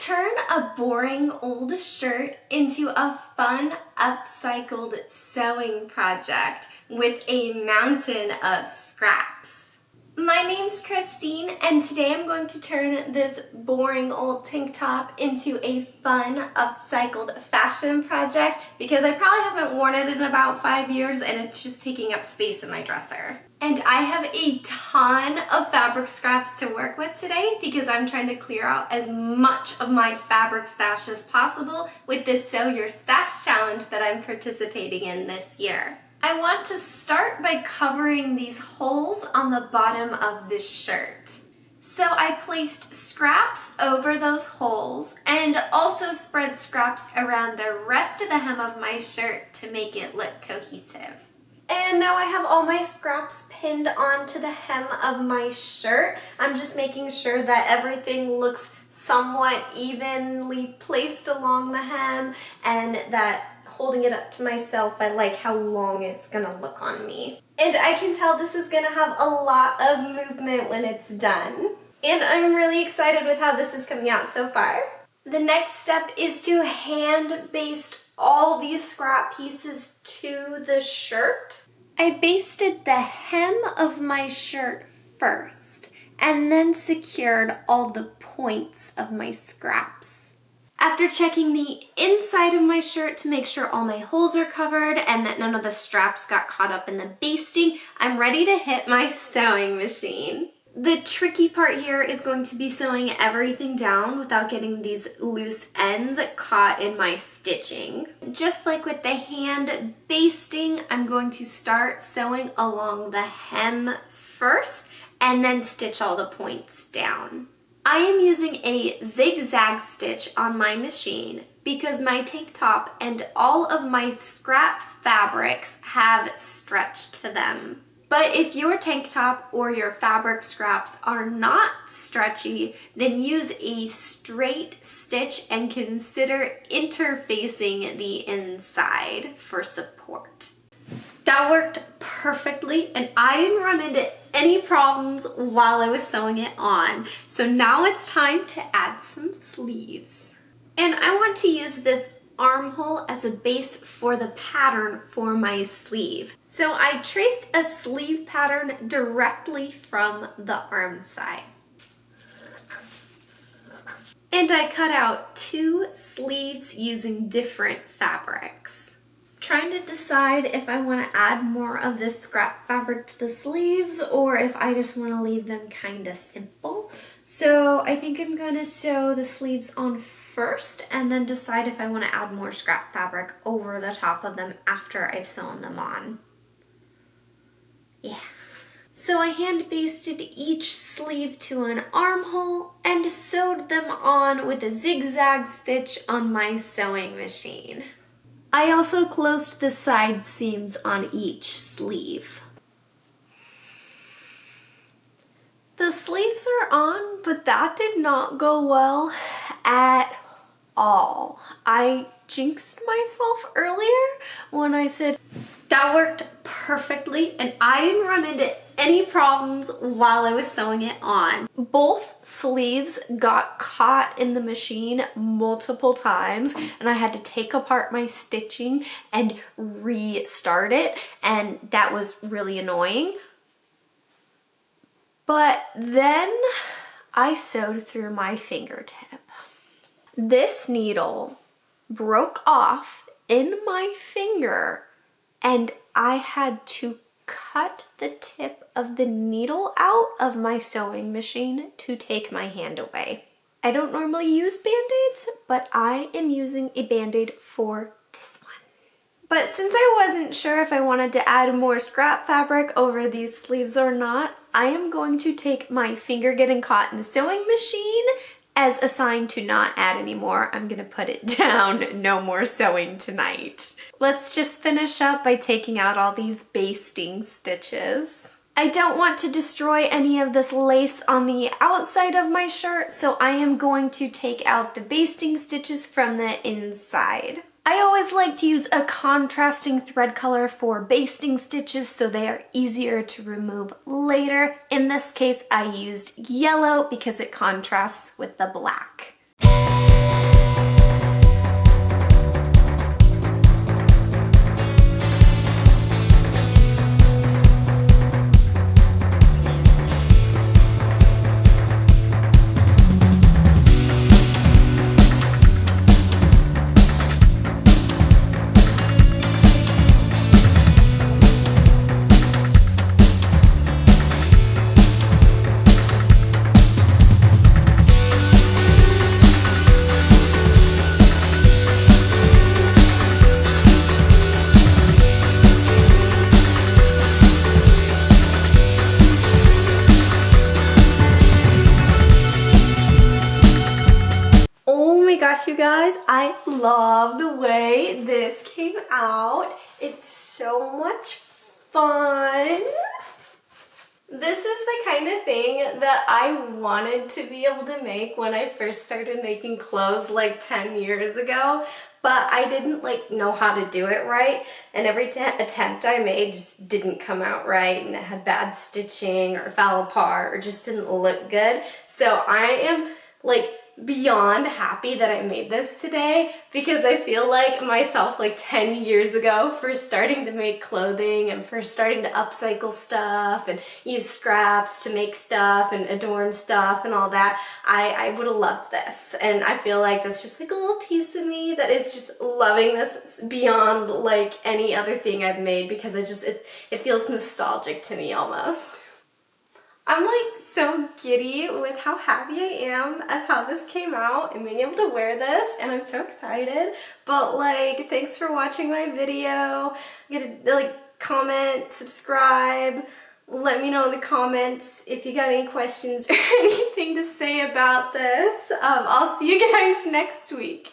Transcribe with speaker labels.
Speaker 1: Turn a boring old shirt into a fun upcycled sewing project with a mountain of scraps. My name's Christine, and today I'm going to turn this boring old tank top into a fun upcycled fashion project because I probably haven't worn it in about 5 years and it's just taking up space in my dresser. And I have a ton of fabric scraps to work with today because I'm trying to clear out as much of my fabric stash as possible with this Sew Your Stash challenge that I'm participating in this year. I want to start by covering these holes on the bottom of this shirt. So I placed scraps over those holes and also spread scraps around the rest of the hem of my shirt to make it look cohesive. And now I have all my scraps pinned onto the hem of my shirt. I'm just making sure that everything looks somewhat evenly placed along the hem and that holding it up to myself, I like how long it's gonna look on me. And I can tell this is gonna have a lot of movement when it's done. And I'm really excited with how this is coming out so far. The next step is to hand baste all these scrap pieces to the shirt. I basted the hem of my shirt first and then secured all the points of my scraps. After checking the inside of my shirt to make sure all my holes are covered and that none of the straps got caught up in the basting, I'm ready to hit my sewing machine. The tricky part here is going to be sewing everything down without getting these loose ends caught in my stitching. Just like with the hand basting, I'm going to start sewing along the hem first and then stitch all the points down. I am using a zigzag stitch on my machine because my tank top and all of my scrap fabrics have stretch to them. But if your tank top or your fabric scraps are not stretchy, then use a straight stitch and consider interfacing the inside for support. That worked perfectly and I didn't run into any problems while I was sewing it on. So now it's time to add some sleeves. And I want to use this armhole as a base for the pattern for my sleeve. So I traced a sleeve pattern directly from the arm side. And I cut out 2 sleeves using different fabrics. Trying to decide if I want to add more of this scrap fabric to the sleeves or if I just want to leave them kind of simple. So I think I'm going to sew the sleeves on first and then decide if I want to add more scrap fabric over the top of them after I've sewn them on. Yeah. So I hand basted each sleeve to an armhole and sewed them on with a zigzag stitch on my sewing machine. I also closed the side seams on each sleeve. The sleeves are on, but that did not go well at all. I jinxed myself earlier when I said that worked perfectly and I didn't run into any problems while I was sewing it on. Both sleeves got caught in the machine multiple times and I had to take apart my stitching and restart it, and that was really annoying. But then I sewed through my fingertip. This needle broke off in my finger and I had to cut the tip of the needle out of my sewing machine to take my hand away. I don't normally use band-aids, but I am using a band-aid for this one. But since I wasn't sure if I wanted to add more scrap fabric over these sleeves or not, I am going to take my finger getting caught in the sewing machine as a sign to not add any more. I'm gonna put it down, no more sewing tonight. Let's just finish up by taking out all these basting stitches. I don't want to destroy any of this lace on the outside of my shirt, so I am going to take out the basting stitches from the inside. I always like to use a contrasting thread color for basting stitches so they are easier to remove later. In this case, I used yellow because it contrasts with the black. my gosh, you guys, I love the way this came out. It's so much fun. This is the kind of thing that I wanted to be able to make when I first started making clothes like 10 years ago, but I didn't know how to do it right, and every attempt I made just didn't come out right, and it had bad stitching or fell apart or just didn't look good. So I am beyond happy that I made this today, because I feel like myself 10 years ago for starting to make clothing and for starting to upcycle stuff and use scraps to make stuff and adorn stuff and all that. I would have loved this, and I feel like that's just a little piece of me that is just loving this beyond any other thing I've made, because it feels nostalgic to me almost. I'm so giddy with how happy I am of how this came out and being able to wear this, and I'm so excited. But thanks for watching my video. I'm gonna comment, subscribe, let me know in the comments if you got any questions or anything to say about this. I'll see you guys next week.